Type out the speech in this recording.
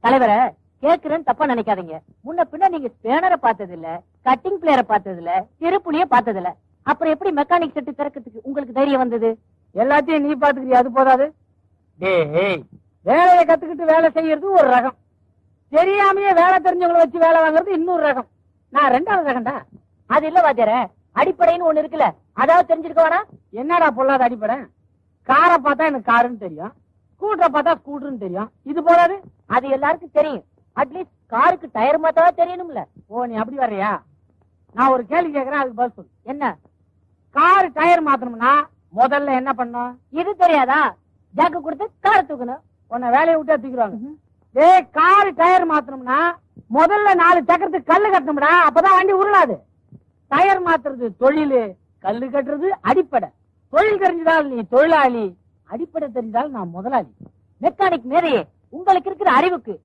தலைவரை கேக்குறேன்னு தப்பா நினைக்காதீங்க. முன்ன பின்ன நீங்க ஸ்பேனரை பார்த்தது இல்ல, கட்டிங் பிளேயரை பார்த்தது இல்ல, திருப்புளிய பார்த்தது இல்ல. அப்புறம் எப்படி மெக்கானிக் செட்டு திறக்கிறதுக்கு உங்களுக்கு தைரியம் வந்தது? எல்லாத்தையும் நீ பாத்துக்கிறியா? அது போதாது. டேய், வேலையை கத்துக்கிட்டு வேலை செய்யறது ஒரு ரகம், தெரியாமையே வேலை தெரிஞ்சவங்களை வச்சு வேலை வாங்குறது இன்னொரு ரகம். நான் ரெண்டாவது ரகம்டா. அது இல்ல வாத்தியார, அடிப்படைன்னு ஒண்ணு இருக்குல்ல, அதாவது தெரிஞ்சிருக்க வேணா? என்னடா பொல்லாத அடிப்படை? காரை பார்த்தா எனக்கு காருன்னு தெரியும், ஸ்கூட்டரை பார்த்தா ஸ்கூட்டர்னு தெரியும். இது போதாது? அது எல்லாருக்கும் தெரியும். அட்லீஸ்ட் காருக்கு டயர் மாத்தாவா தெரியணும்ல. ஓ, நீ அப்படி வர்றியா? நான் ஒரு கேள்வி கேட்கறேன், அதுக்கு பதில் சொல்லு. என்ன? கார் டயர் மாத்தணும்னா முதல்ல என்ன பண்ணும்? இது தெரியாதா? ஜாக்கு கொடுத்து காரை தூக்கணும். உன்னை வேலையை விட்டு தூக்கிடுவாங்க. ஏய், கார் டயர் மாத்தணும்னா முதல்ல 4 சக்கரத்துக்கு கல்லு கட்டணும்டா, அப்பதான் வண்டி உருளாது. டயர் மாத்துறது தொழில், கல்லு கட்டுறது அடிப்படை. தொழில் தெரிஞ்சதால் நீ தொழிலாளி, அடிப்படை தெரிஞ்சால் நான் முதலாளி. மெக்கானிக் மேதையே, உங்களுக்கு இருக்கிற அறிவுக்கு